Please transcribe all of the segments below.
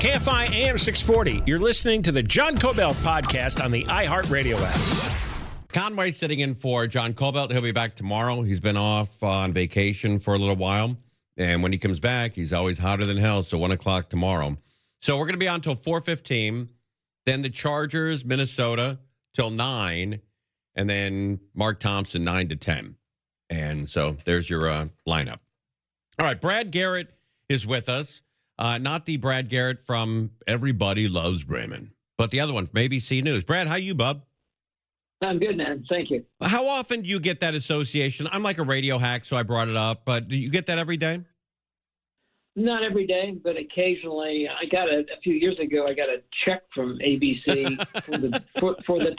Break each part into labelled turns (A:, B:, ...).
A: KFI AM 640. You're listening to the John Kobylt podcast on the iHeartRadio app.
B: Conway sitting in for John Kobylt. He'll be back tomorrow. He's been off on vacation for a little while. And when he comes back, he's always hotter than hell. So 1 o'clock tomorrow. So we're going to be on until 4:15. Then the Chargers, Minnesota, till 9. And then Mark Thompson, 9 to 10. And so there's your lineup. All right, Brad Garrett is with us. Not the Brad Garrett from Everybody Loves Bremen, but the other one from ABC News. Brad, how you, bub?
C: I'm good, man. Thank you.
B: How often do you get that association? I'm like a radio hack, so I brought it up, but do you get that every day?
C: Not every day, but occasionally. I got a few years ago. I got a check from ABC for the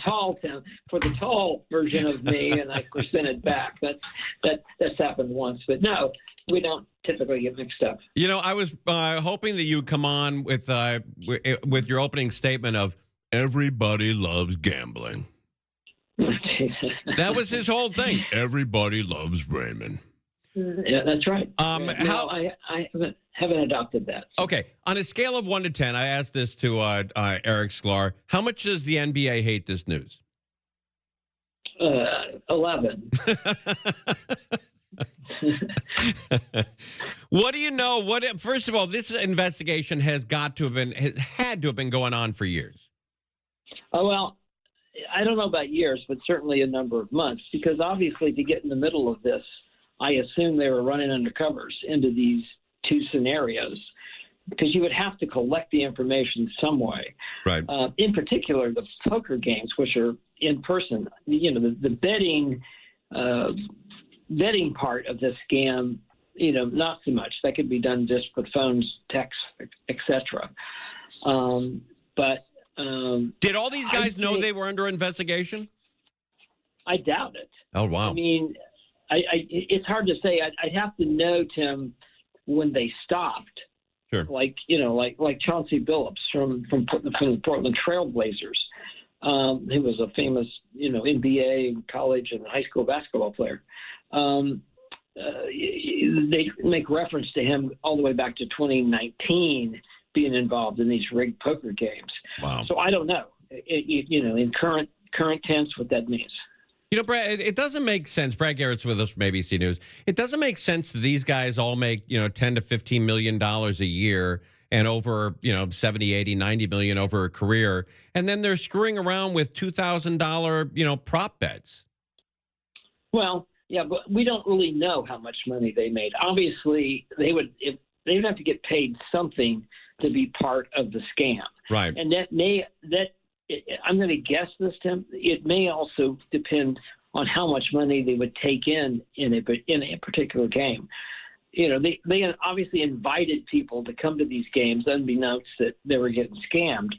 C: tall version of me, and I sent it back. That's happened once, but no, we don't typically get mixed up.
B: You know, I was hoping that you'd come on with your opening statement of "Everybody loves gambling." That was his whole thing. Everybody loves Bremen.
C: Yeah, that's right.
B: How
C: I haven't adopted that.
B: Okay, on a scale of 1 to 10, I asked this to Eric Sklar. How much does the NBA hate this news?
C: 11.
B: What do you know? First of all, this investigation has had to have been going on for years.
C: Oh, well, I don't know about years, but certainly a number of months, because obviously to get in the middle of this, I assume they were running undercovers into these two scenarios, because you would have to collect the information some way.
B: Right.
C: In particular, the poker games, which are in person. You know, the betting part of the scam, you know, not so much. That could be done just with phones, texts, etc.
B: Did all these guys know they were under investigation?
C: I doubt it.
B: Oh, wow.
C: I mean, it's hard to say. I'd have to know, Tim, when they stopped.
B: Sure.
C: Like Chauncey Billups from the Portland Trailblazers. He was a famous, NBA, college, and high school basketball player. They make reference to him all the way back to 2019 being involved in these rigged poker games.
B: Wow.
C: So I don't know, in current tense, what that means.
B: You know, Brad, it doesn't make sense. Brad Garrett's with us from ABC News. It doesn't make sense that these guys all make, $10 to $15 million a year and over, 70, 80, 90 million over a career. And then they're screwing around with $2,000, prop bets.
C: Well, yeah, but we don't really know how much money they made. Obviously, they would have to get paid something to be part of the scam.
B: Right.
C: And I'm going to guess this, Tim. It may also depend on how much money they would take in a particular game. They obviously invited people to come to these games, unbeknownst that they were getting scammed,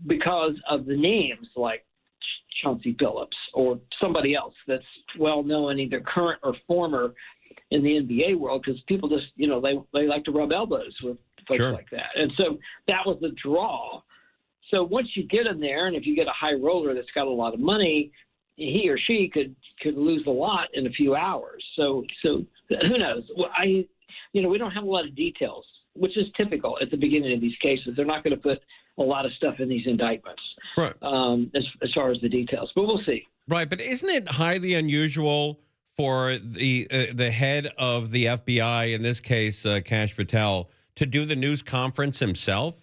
C: because of the names like Chauncey Billups or somebody else that's well known, either current or former, in the NBA world, because people just they like to rub elbows with folks
B: Sure.
C: like that, and so that was the draw. So once you get in there, and if you get a high roller that's got a lot of money, he or she could lose a lot in a few hours. So who knows? Well, we don't have a lot of details, which is typical at the beginning of these cases. They're not going to put a lot of stuff in these indictments,
B: right?
C: As far as the details, but we'll see.
B: Right, but isn't it highly unusual for the head of the FBI, in this case, Kash Patel, to do the news conference himself?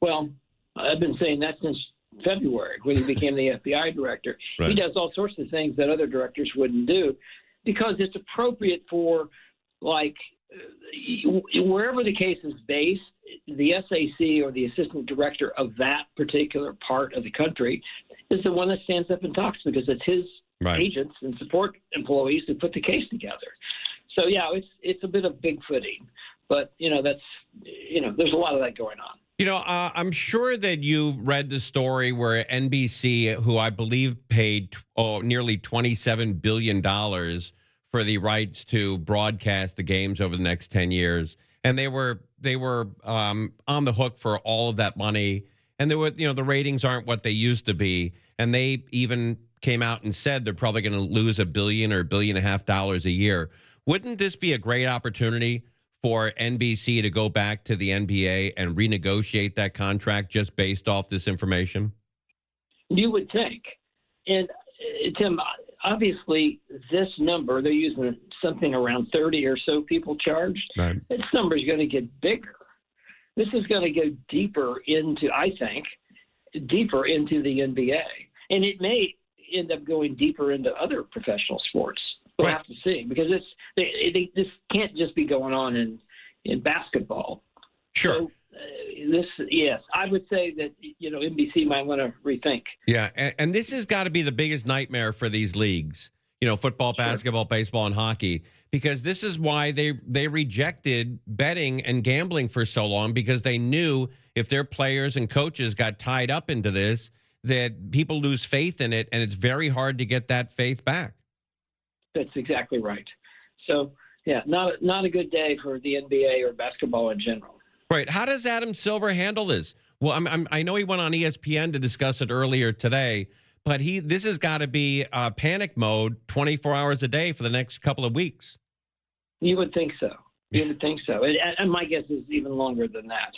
C: Well, I've been saying that since February when he became the FBI director.
B: Right.
C: He does all sorts of things that other directors wouldn't do, because it's appropriate for, wherever the case is based, the SAC or the assistant director of that particular part of the country is the one that stands up and talks, because it's his
B: Right.
C: agents and support employees who put the case together. So, yeah, it's a bit of bigfooting, but, there's a lot of that going on.
B: I'm sure that you've read the story where NBC, who I believe paid nearly $27 billion for the rights to broadcast the games over the next 10 years, and they were on the hook for all of that money, and they were, the ratings aren't what they used to be, and they even came out and said they're probably going to lose $1 billion or $1.5 billion a year. Wouldn't this be a great opportunity for NBC to go back to the NBA and renegotiate that contract just based off this information?
C: You would think. And Tim, obviously this number, they're using something around 30 or so people charged.
B: Right.
C: This number is going to get bigger. This is going to go deeper into, I think, deeper into the NBA. And it may end up going deeper into other professional sports. We'll have to see, because this can't just be going on in basketball.
B: Sure.
C: So, yes, I would say that, NBC might want to rethink.
B: Yeah, and this has got to be the biggest nightmare for these leagues, football, basketball, baseball, and hockey, because this is why they rejected betting and gambling for so long, because they knew if their players and coaches got tied up into this, that people lose faith in it, and it's very hard to get that faith back.
C: That's exactly right. So, yeah, not a good day for the NBA or basketball in general.
B: Right. How does Adam Silver handle this? Well, I know he went on ESPN to discuss it earlier today, but this has got to be panic mode 24 hours a day for the next couple of weeks.
C: You would think so. You would think so. And my guess is even longer than that.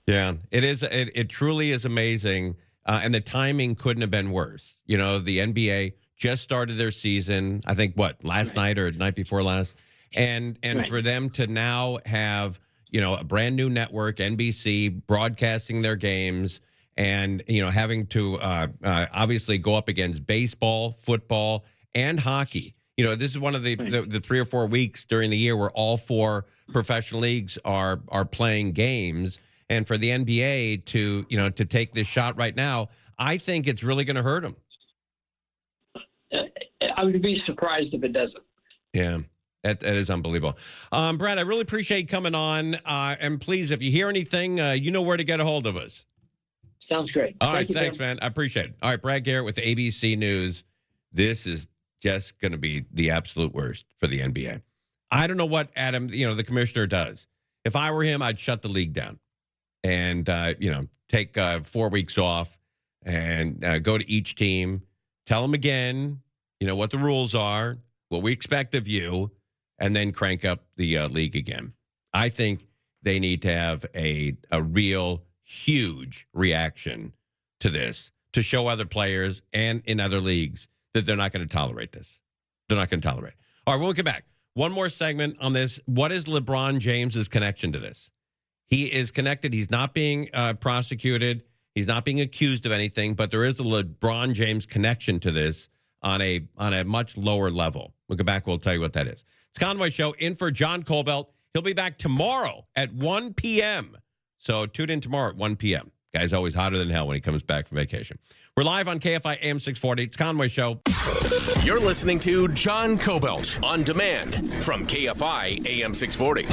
B: Yeah, it is. It truly is amazing. And the timing couldn't have been worse. The NBA just started their season, I think, last night or night before last. And for them to now have, a brand new network, NBC, broadcasting their games and, having to obviously go up against baseball, football, and hockey. This is one of the 3 or 4 weeks during the year where all 4 professional leagues are playing games. And for the NBA to take this shot right now, I think it's really going to hurt them.
C: I would be surprised if it doesn't.
B: Yeah, that is unbelievable. Brad, I really appreciate you coming on. And please, if you hear anything, you know where to get a hold of us.
C: Sounds great.
B: All right, thanks, man. I appreciate it. All right, Brad Garrett with ABC News. This is just going to be the absolute worst for the NBA. I don't know what Adam, the commissioner does. If I were him, I'd shut the league down and, take 4 weeks off and go to each team, tell them again, what the rules are, what we expect of you, and then crank up the league again. I think they need to have a real huge reaction to this to show other players and in other leagues that they're not going to tolerate this. They're not going to tolerate it. All right, we'll get back. One more segment on this. What is LeBron James's connection to this? He is connected. He's not being prosecuted. He's not being accused of anything, but there is a LeBron James connection to this on a much lower level. We'll get back. We'll tell you what that is. It's Conway Show in for John Kobylt. He'll be back tomorrow at 1 p.m. So tune in tomorrow at 1 p.m. Guy's always hotter than hell when he comes back from vacation. We're live on KFI AM 640. It's Conway Show.
D: You're listening to John Kobylt on demand from KFI AM 640.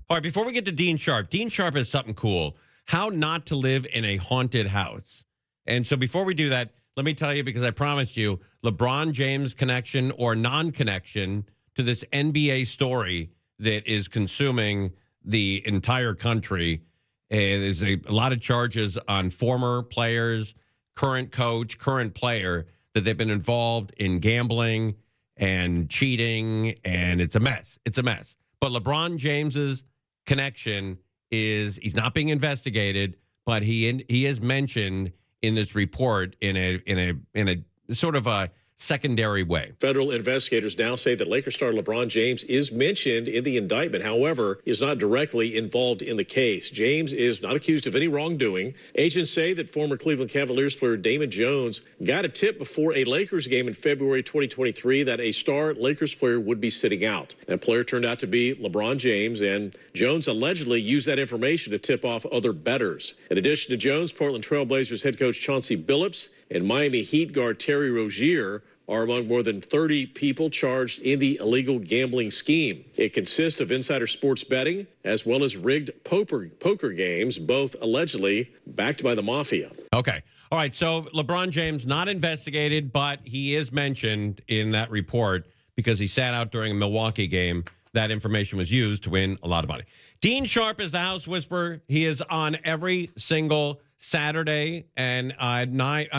B: All right, before we get to Dean Sharp has something cool. How not to live in a haunted house. And so before we do that, let me tell you, because I promised you, LeBron James connection or non-connection to this NBA story that is consuming the entire country. There's a lot of charges on former players, current coach, current player, that they've been involved in gambling and cheating, and it's a mess. It's a mess. But LeBron James's connection he's not being investigated, but he is mentioned in this report in a sort of a secondary way.
E: Federal investigators now say that Lakers star LeBron James is mentioned in the indictment, however, is not directly involved in the case. James is not accused of any wrongdoing. Agents say that former Cleveland Cavaliers player Damon Jones got a tip before a Lakers game in February 2023 that a star Lakers player would be sitting out. That player turned out to be LeBron James, and Jones allegedly used that information to tip off other bettors. In addition to Jones, Portland Trail Blazers head coach Chauncey Billups and Miami Heat guard Terry Rozier are among more than 30 people charged in the illegal gambling scheme. It consists of insider sports betting as well as rigged poker games, both allegedly backed by the Mafia.
B: Okay. All right. So LeBron James not investigated, but he is mentioned in that report because he sat out during a Milwaukee game. That information was used to win a lot of money. Dean Sharp is the House Whisperer. He is on every single Saturday and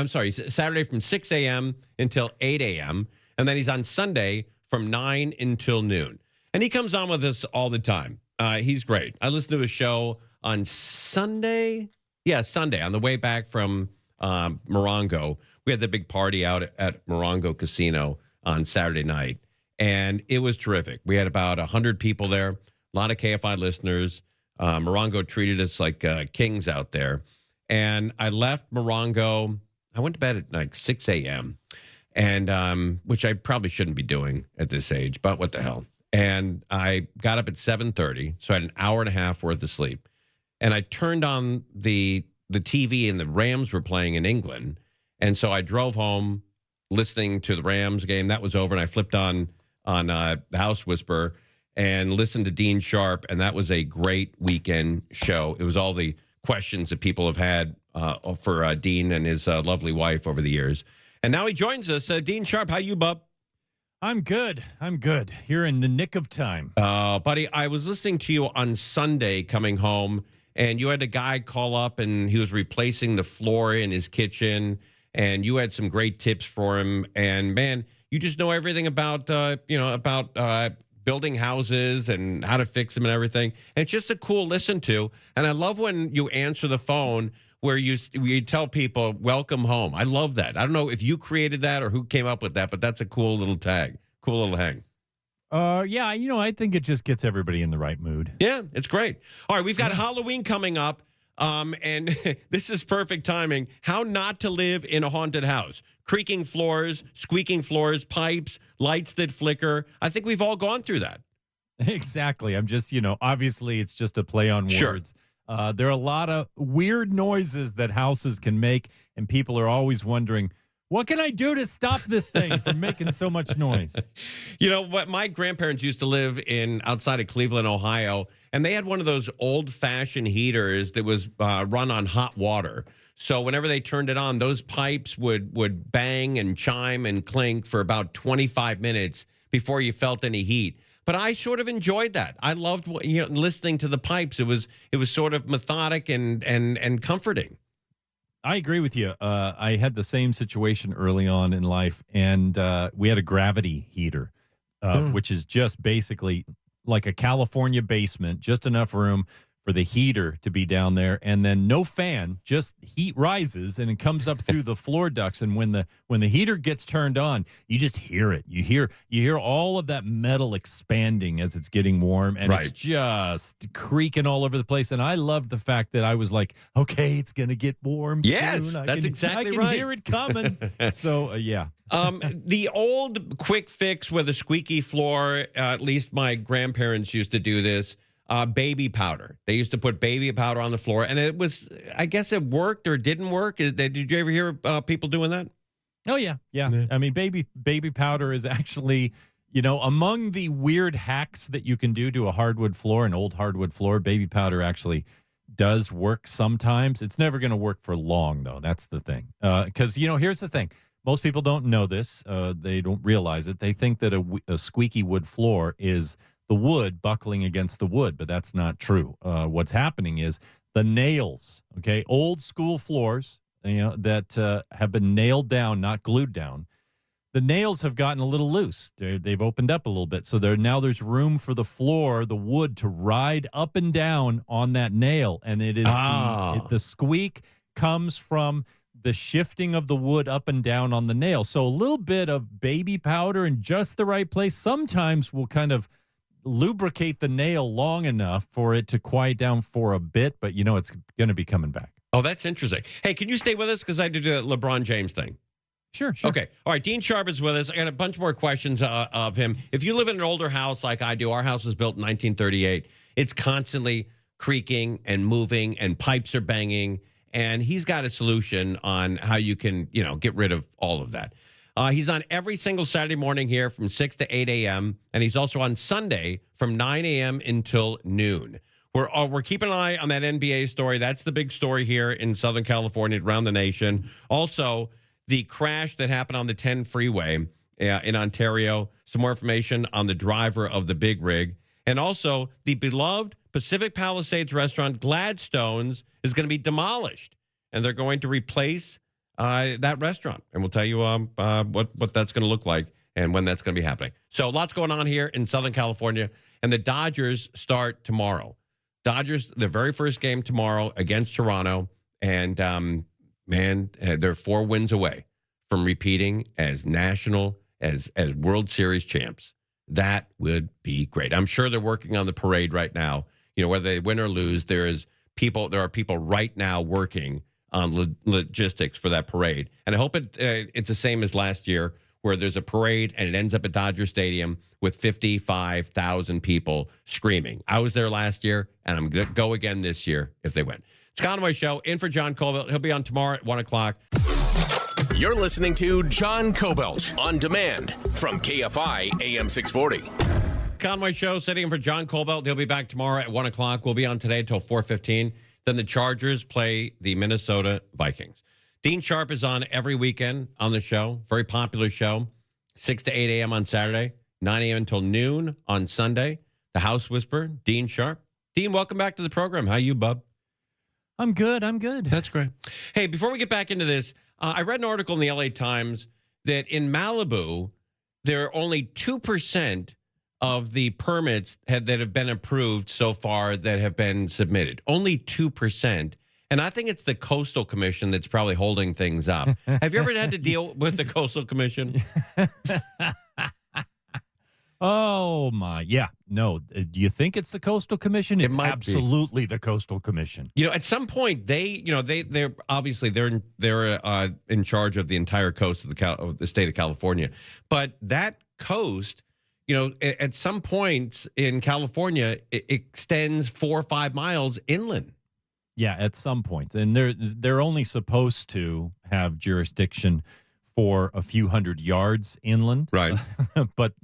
B: Saturday from 6 a.m. until 8 a.m. And then he's on Sunday from 9 until noon. And he comes on with us all the time. He's great. I listened to his show on Sunday. Yeah, Sunday on the way back from Morongo. We had the big party out at Morongo Casino on Saturday night, and it was terrific. We had about 100 people there, a lot of KFI listeners. Morongo treated us like kings out there. And I left Morongo. I went to bed at like 6 a.m., and which I probably shouldn't be doing at this age, but what the hell. And I got up at 7:30, so I had an hour and a half worth of sleep. And I turned on the TV, and the Rams were playing in England. And so I drove home listening to the Rams game. That was over, and I flipped on the House Whisperer and listened to Dean Sharp, and that was a great weekend show. It was all the questions that people have had for Dean and his lovely wife over the years. And now he joins us. Dean Sharp, how you, bub?
F: I'm good. You're in the nick of time.
B: Buddy, I was listening to you on Sunday coming home, and you had a guy call up, and he was replacing the floor in his kitchen, and you had some great tips for him. And, man, you just know everything about, building houses and how to fix them and everything. And it's just a cool listen to. And I love when you answer the phone where you tell people, welcome home. I love that. I don't know if you created that or who came up with that, but that's a cool little tag, cool little hang.
F: Yeah, I think it just gets everybody in the right mood.
B: Yeah, it's great. All right, we've got Halloween coming up, and this is perfect timing. How not to live in a haunted house. Creaking floors, squeaking floors, pipes, lights that flicker. I think we've all gone through that.
F: Exactly. I'm just, obviously it's just a play on words. There are a lot of weird noises that houses can make, and people are always wondering, what can I do to stop this thing from making so much noise?
B: You know what? My grandparents used to live outside of Cleveland, Ohio, and they had one of those old-fashioned heaters that was run on hot water. So whenever they turned it on, those pipes would bang and chime and clink for about 25 minutes before you felt any heat. But I sort of enjoyed that. I loved listening to the pipes. It was sort of methodic and comforting.
F: I agree with you. I had the same situation early on in life, and we had a gravity heater, which is just basically like a California basement, just enough room for the heater to be down there, and then no fan, just heat rises and it comes up through the floor ducts. And when the heater gets turned on, you just hear it. You hear all of that metal expanding as it's getting warm, and it's just creaking all over the place. And I loved the fact that I was like, okay, it's gonna get warm.
B: Yes,
F: soon.
B: that's exactly right.
F: I can hear it coming. So yeah.
B: The old quick fix with a squeaky floor, at least my grandparents used to do this. Baby powder. They used to put baby powder on the floor, and it was, I guess it worked or didn't work. Did you ever hear people doing that?
F: Oh, yeah. I mean, baby powder is actually, among the weird hacks that you can do to a hardwood floor, an old hardwood floor, baby powder actually does work sometimes. It's never going to work for long, though. That's the thing. Because, here's the thing. Most people don't know this. They don't realize it. They think that a squeaky wood floor is the wood buckling against the wood, but that's not true. What's happening is the nails, okay, old school floors, that have been nailed down, not glued down. The nails have gotten a little loose. They've opened up a little bit. So now there's room for the floor, the wood, to ride up and down on that nail. And it is the squeak comes from the shifting of the wood up and down on the nail. So a little bit of baby powder in just the right place sometimes will kind of lubricate the nail long enough for it to quiet down for a bit, but it's going to be coming back.
B: Oh, that's interesting. Hey, can you stay with us? Because I did the LeBron James thing.
F: Sure.
B: Okay. All right. Dean Sharp is with us. I got a bunch more questions of him. If you live in an older house like I do, our house was built in 1938. It's constantly creaking and moving, and pipes are banging. And he's got a solution on how you can, get rid of all of that. He's on every single Saturday morning here from 6 to 8 a.m., and he's also on Sunday from 9 a.m. until noon. We're keeping an eye on that NBA story. That's the big story here in Southern California, around the nation. Also, the crash that happened on the 10 freeway in Ontario. Some more information on the driver of the big rig. And also, the beloved Pacific Palisades restaurant Gladstone's is going to be demolished, and they're going to replace that restaurant, and we'll tell you what that's going to look like and when that's going to be happening. So lots going on here in Southern California, and the Dodgers start tomorrow. Dodgers, their very first game tomorrow against Toronto, and they're 4 wins away from repeating as World Series champs. That would be great. I'm sure they're working on the parade right now. Whether they win or lose, there are people right now working on logistics for that parade. And I hope it's the same as last year, where there's a parade and it ends up at Dodger Stadium with 55,000 people screaming. I was there last year, and I'm going to go again this year if they win. It's Conway Show, in for John Kobylt. He'll be on tomorrow at 1 o'clock.
D: You're listening to John Kobylt on demand from KFI AM 640.
B: Conway Show, sitting in for John Kobylt. He'll be back tomorrow at 1 o'clock. We'll be on today until 4:15. Then the Chargers play the Minnesota Vikings. Dean Sharp is on every weekend on the show. Very popular show. 6 to 8 a.m. on Saturday, 9 a.m. until noon on Sunday. The House Whisperer, Dean Sharp. Dean, welcome back to the program. How you, bub?
F: I'm good.
B: That's great. Hey, before we get back into this, I read an article in the LA Times that in Malibu, there are only 2% of the permits that have been approved so far that have been submitted. Only 2%. And I think it's the Coastal Commission that's probably holding things up. Have you ever had to deal with the Coastal Commission?
F: Oh, my. Yeah. No. Do you think it's the Coastal Commission? It's absolutely the Coastal Commission.
B: At some point, they're obviously they're in charge of the entire coast of the state of California. But that coast, at some point in California, it extends 4 or 5 miles inland.
F: Yeah, at some points. And they're only supposed to have jurisdiction for a few hundred yards inland.
B: Right.
F: But,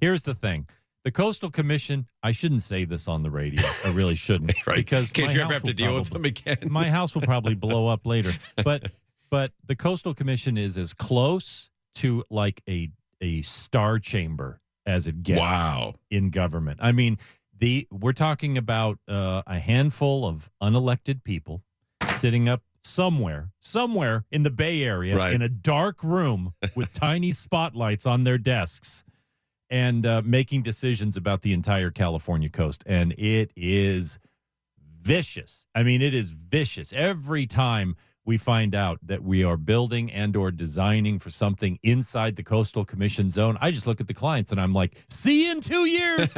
F: here's the thing. The Coastal Commission, I shouldn't say this on the radio. I really shouldn't.
B: Right.
F: Because
B: in case you ever have to deal with them again.
F: My house will probably blow up later. But the Coastal Commission is as close to like a star chamber as it gets in government. I mean, we're talking about a handful of unelected people sitting up somewhere in the Bay Area in a dark room with tiny spotlights on their desks and making decisions about the entire California coast. And it is vicious. I mean, it is vicious. Every time we find out that we are building and or designing for something inside the Coastal Commission zone, I just look at the clients and I'm like, see you in 2 years.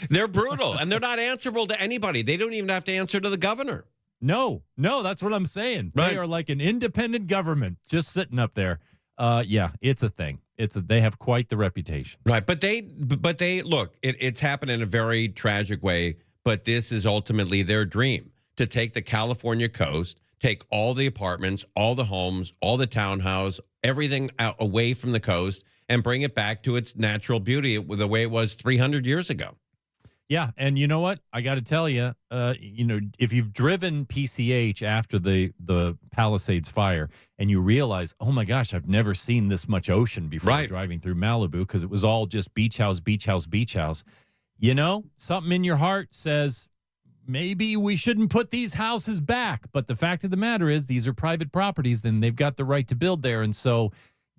B: They're brutal, and they're not answerable to anybody. They don't even have to answer to the governor.
F: No, that's what I'm saying. Right. They are like an independent government just sitting up there. Yeah, it's a thing. They have quite the reputation.
B: Right, but they look, it's happened in a very tragic way, but this is ultimately their dream, to take the California coast, take all the apartments, all the homes, all the townhouse, everything out away from the coast, and bring it back to its natural beauty the way it was 300 years ago.
F: Yeah, and you know what? I got to tell you, if you've driven PCH after the Palisades fire and you realize, oh my gosh, I've never seen this much ocean before driving through Malibu, because it was all just beach house, beach house, beach house. Something in your heart says, maybe we shouldn't put these houses back. But the fact of the matter is, these are private properties and they've got the right to build there. And so,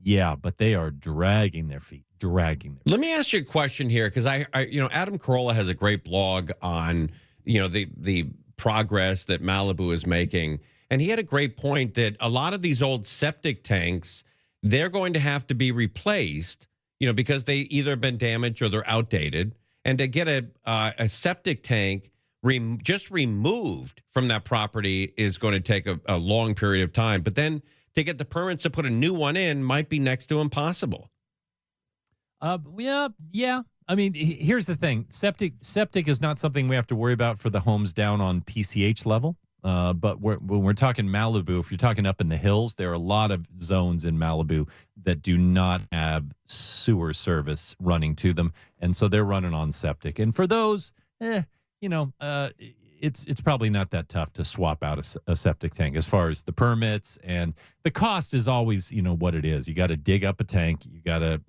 F: yeah, but they are dragging their feet. Let
B: me ask you a question here, because I Adam Carolla has a great blog on, the progress that Malibu is making. And he had a great point that a lot of these old septic tanks, they're going to have to be replaced, because they either been damaged or they're outdated. And to get a septic tank just removed from that property is going to take a long period of time. But then to get the permits to put a new one in might be next to impossible.
F: Yeah. I mean, here's the thing. Septic is not something we have to worry about for the homes down on PCH level. But when we're talking Malibu, if you're talking up in the hills, there are a lot of zones in Malibu that do not have sewer service running to them. And so they're running on septic. And for those, it's probably not that tough to swap out a septic tank as far as the permits, and the cost is always, what it is. You got to dig up a tank. You got to,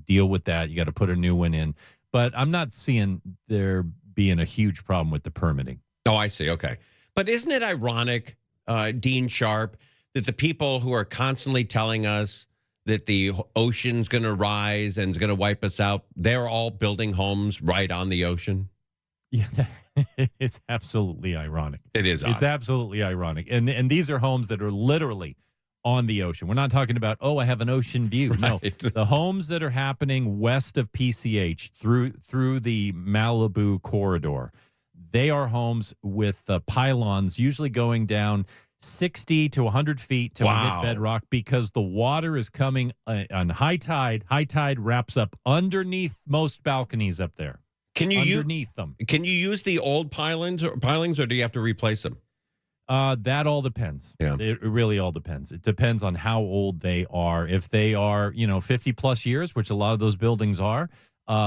F: deal with that. You got to put a new one in. But I'm not seeing there being a huge problem with the permitting.
B: Oh, I see. Okay. But isn't it ironic, Dean Sharp, that the people who are constantly telling us that the ocean's going to rise and is going to wipe us out, they're all building homes right on the ocean?
F: Yeah, it's absolutely ironic.
B: It is.
F: It's absolutely ironic. And these are homes that are literally on the ocean. We're not talking about, I have an ocean view. Right. No, the homes that are happening west of PCH through the Malibu corridor, they are homes with pylons usually going down 60 to 100 feet till we hit bedrock, because the water is coming on high tide. High tide wraps up underneath most balconies up there. Can you underneath them? Can
B: you use the old pilings, or do you have to replace them?
F: That all depends. Yeah. It really all depends. It depends on how old they are. If they are, 50 plus years, which a lot of those buildings are,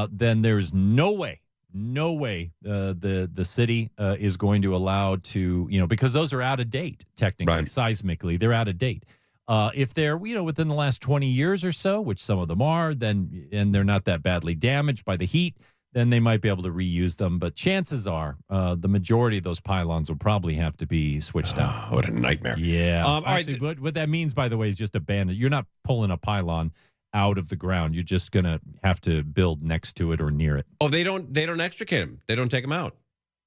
F: then there's no way the city is going to allow to, because those are out of date, technically, right. Seismically, they're out of date. If they're, within the last 20 years or so, which some of them are, and they're not that badly damaged by the heat, then they might be able to reuse them. But chances are the majority of those pylons will probably have to be switched out.
B: What a nightmare.
F: Yeah. Actually, what that means, by the way, is just abandon. You're not pulling a pylon out of the ground. You're just going to have to build next to it or near it.
B: Oh, they don't extricate them. They don't take them out.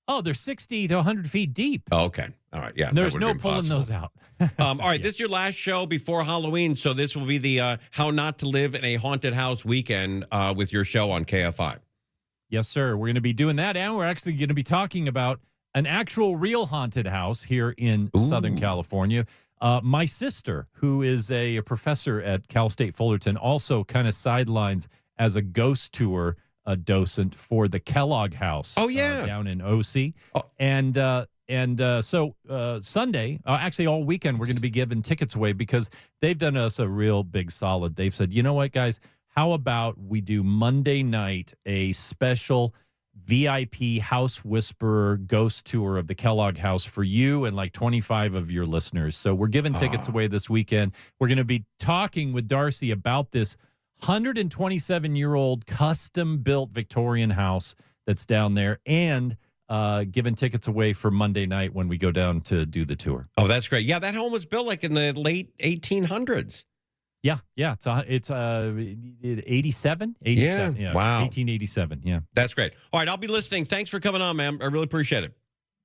F: Oh, they're 60 to 100 feet deep.
B: Oh, okay. All right. Yeah.
F: There's no pulling those out.
B: All right. Yeah. This is your last show before Halloween. So this will be the How Not to Live in a Haunted House weekend with your show on KFI.
F: Yes, sir. We're going to be doing that. And we're actually going to be talking about an actual real haunted house here in Southern California. My sister, who is a professor at Cal State Fullerton, also kind of sidelines as a ghost tour docent for the Kellogg House.
B: Oh, yeah.
F: Down in OC. Oh. And so Sunday, actually all weekend, we're going to be giving tickets away because they've done us a real big solid. They've said, you know what, guys? How about we do Monday night a special VIP House Whisperer ghost tour of the Kellogg House for you and like 25 of your listeners. So we're giving tickets away this weekend. We're going to be talking with Darcy about this 127-year-old custom-built Victorian house that's down there, and giving tickets away for Monday night when we go down to do the tour.
B: Oh, that's great. Yeah, that home was built like in the late 1800s.
F: Yeah, it's 87? Yeah.
B: Wow.
F: 1887, yeah.
B: That's great. All right, I'll be listening. Thanks for coming on, man. I really appreciate it.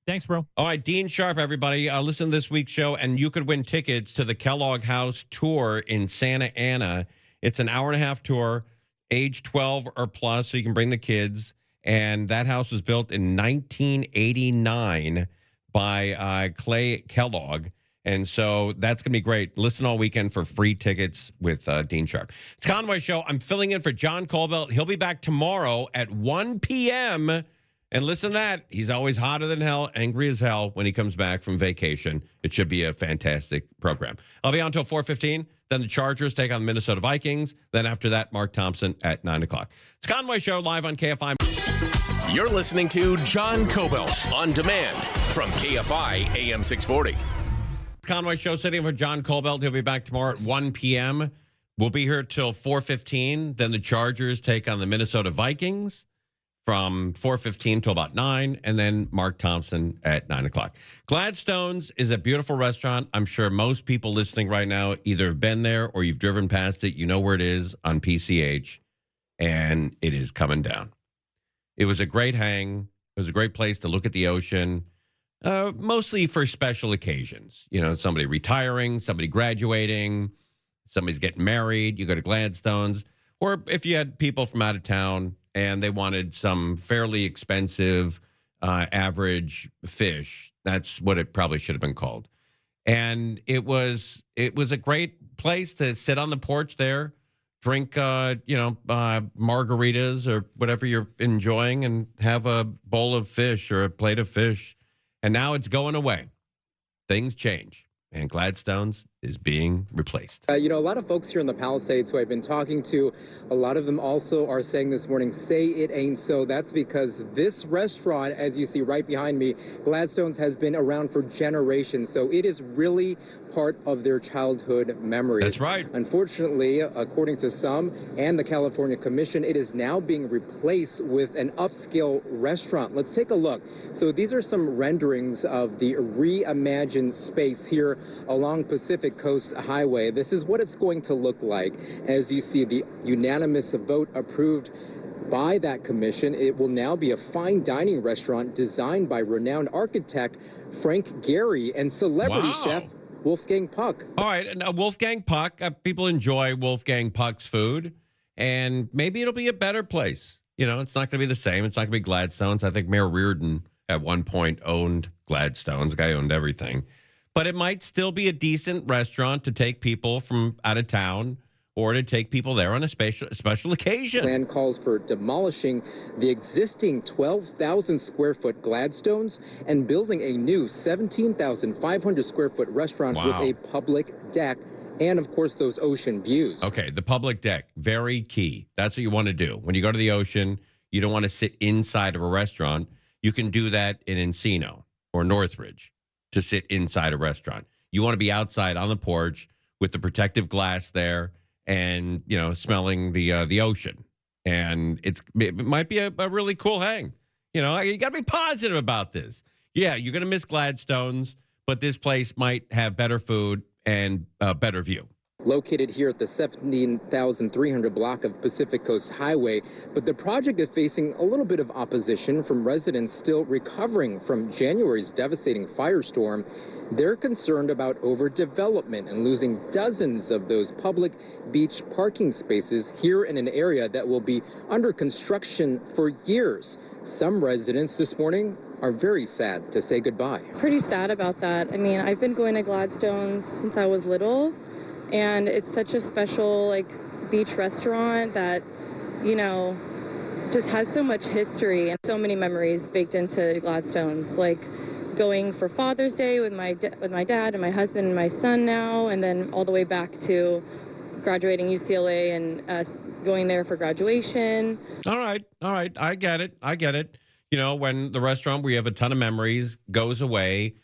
F: Thanks, bro.
B: All right, Dean Sharp, everybody. Listen to this week's show, and you could win tickets to the Kellogg House Tour in Santa Ana. It's an hour-and-a-half tour, age 12 or plus, so you can bring the kids. And that house was built in 1989 by Clay Kellogg. And so that's going to be great. Listen all weekend for free tickets with Dean Sharp. It's Conway Show. I'm filling in for John Kobylt. He'll be back tomorrow at 1 p.m. And listen to that. He's always hotter than hell, angry as hell when he comes back from vacation. It should be a fantastic program. I'll be on until 4:15. Then the Chargers take on the Minnesota Vikings. Then after that, Mark Thompson at 9 o'clock. It's Conway Show live on KFI.
D: You're listening to John Kobylt on demand from KFI AM 640.
B: Conway Show sitting for John Kobylt. He'll be back tomorrow at 1 p.m. We'll be here till 4:15. Then the Chargers take on the Minnesota Vikings from 4:15 till about 9, and then Mark Thompson at 9 o'clock. Gladstone's is a beautiful restaurant. I'm sure most people listening right now either have been there or you've driven past it. You know where it is on PCH, and it is coming down. It was a great hang. It was a great place to look at the ocean. Mostly for special occasions. Somebody retiring, somebody graduating, somebody's getting married, you go to Gladstone's. Or if you had people from out of town and they wanted some fairly expensive, average fish, that's what it probably should have been called. And it was a great place to sit on the porch there, drink, margaritas or whatever you're enjoying, and have a bowl of fish or a plate of fish. And now it's going away. Things change. And Gladstone's is being replaced.
G: A lot of folks here in the Palisades who I've been talking to, a lot of them also are saying this morning, say it ain't so. That's because this restaurant, as you see right behind me, Gladstone's, has been around for generations. So it is really part of their childhood memories.
B: That's right.
G: Unfortunately, according to some and the California Commission, it is now being replaced with an upscale restaurant. Let's take a look. So these are some renderings of the reimagined space here along Pacific Pacific Coast Highway. This is what it's going to look like. As you see, the unanimous vote approved by that commission. It will now be a fine dining restaurant designed by renowned architect Frank Gehry and celebrity chef Wolfgang Puck.
B: All right, and Wolfgang Puck, people enjoy Wolfgang Puck's food, and maybe it'll be a better place. You know, it's not going to be the same. It's not going to be Gladstone's. I think Mayor Reardon at one point owned Gladstone's. The guy owned everything. But it might still be a decent restaurant to take people from out of town or to take people there on a special occasion.
G: Plan calls for demolishing the existing 12,000 square foot Gladstones and building a new 17,500 square foot restaurant with a public deck and, of course, those ocean views.
B: Okay, the public deck, very key. That's what you want to do. When you go to the ocean, you don't want to sit inside of a restaurant. You can do that in Encino or Northridge to sit inside a restaurant. You want to be outside on the porch with the protective glass there, and, you know, smelling the ocean. And it might be a really cool hang. You know, you got to be positive about this. Yeah, you're going to miss Gladstone's, but this place might have better food and a better view.
G: Located here at the 17,300 block of Pacific Coast Highway, but the project is facing a little bit of opposition from residents still recovering from January's devastating firestorm. They're concerned about overdevelopment and losing dozens of those public beach parking spaces here in an area that will be under construction for years. Some residents this morning are very sad to say goodbye.
H: Pretty sad about that. I mean, I've been going to Gladstone's since I was little, and it's such a special, like, beach restaurant that, you know, just has so much history and so many memories baked into Gladstone's. Like going for Father's Day with my dad and my husband and my son now, and then all the way back to graduating UCLA and going there for graduation.
B: All right. I get it. You know, when the restaurant where you have a ton of memories goes away,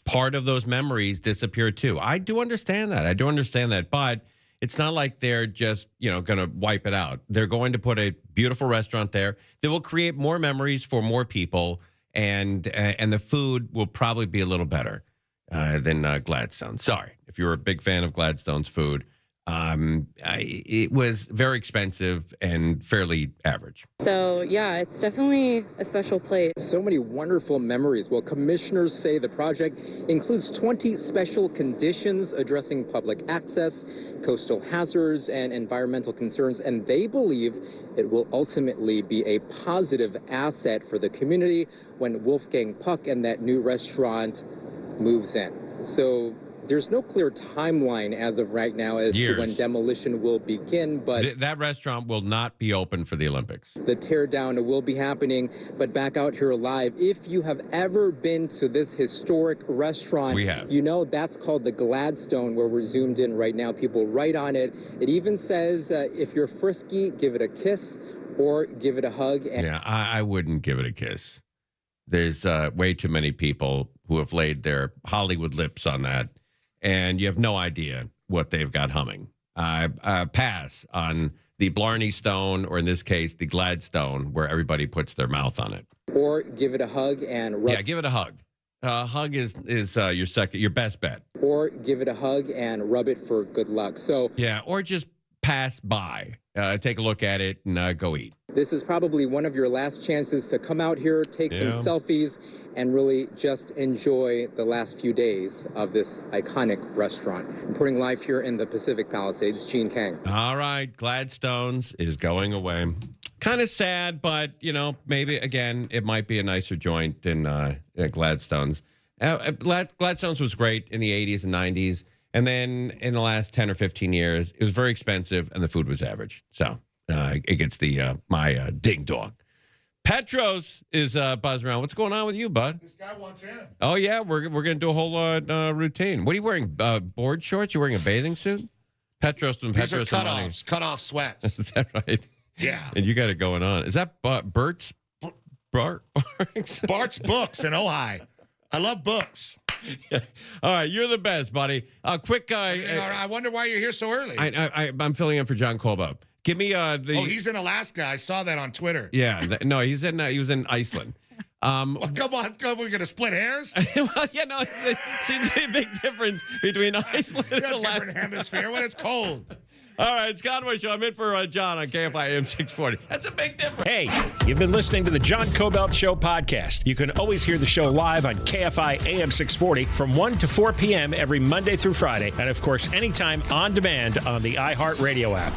B: part of those memories disappear too. I do understand that. But it's not like they're just, you know, going to wipe it out. They're going to put a beautiful restaurant there that will create more memories for more people, and the food will probably be a little better than Gladstone. Sorry, if you're a big fan of Gladstone's food. It was very expensive and fairly average.
H: So, yeah, it's definitely a special place.
G: So many wonderful memories. Well, commissioners say the project includes 20 special conditions addressing public access, coastal hazards, and environmental concerns, and they believe it will ultimately be a positive asset for the community when Wolfgang Puck and that new restaurant moves in. So there's no clear timeline as of right now as to when demolition will begin, but
B: that restaurant will not be open for the Olympics.
G: The teardown will be happening, but back out here live, if you have ever been to this historic restaurant,
B: we have.
G: You know that's called the Gladstone, where we're zoomed in right now. People write on it. It even says, if you're frisky, give it a kiss or give it a hug.
B: Yeah, I wouldn't give it a kiss. There's way too many people who have laid their Hollywood lips on that, and you have no idea what they've got humming. Pass on the Blarney Stone, or in this case, the Gladstone, where everybody puts their mouth on it.
G: Or give it a hug and rub.
B: Yeah, give it a hug. Hug is your best bet.
G: Or give it a hug and rub it for good luck. So
B: yeah, or just pass by, take a look at it, and go eat.
G: This is probably one of your last chances to come out here, take some selfies, and really just enjoy the last few days of this iconic restaurant. Reporting live here in the Pacific Palisades, Gene Kang.
B: All right, Gladstone's is going away. Kind of sad, but, you know, maybe, again, it might be a nicer joint than Gladstone's. Gladstone's was great in the 80s and 90s. And then in the last 10 or 15 years, it was very expensive and the food was average. So it gets my ding dong. Petros is buzzing around. What's going on with you, bud?
I: This guy wants in.
B: Oh, yeah. We're going to do a whole routine. What are you wearing? Board shorts? You wearing a bathing suit? Petros from
I: These
B: Petros.
I: are cutoffs. Cutoff sweats.
B: Is that right?
I: Yeah.
B: And you got it going on. Is that Bart's
I: books in Ojai? I love books.
B: Yeah. All right, you're the best, buddy. Quick guy.
I: Okay, I wonder why you're here so early.
B: I'm filling in for John Kobylt. Give me the.
I: Oh, he's in Alaska. I saw that on Twitter.
B: Yeah, no, he was in Iceland.
I: Well, come on, we're going to split hairs?
B: Well, yeah, no, it seems to be a big difference between Iceland and
I: A different
B: Alaska.
I: hemisphere when it's cold.
B: All right, it's Conway Show. I'm in for John on KFI AM 640. That's a big difference.
A: Hey, you've been listening to the John Kobylt Show podcast. You can always hear the show live on KFI AM 640 from 1 to 4 p.m. every Monday through Friday. And, of course, anytime on demand on the iHeartRadio app.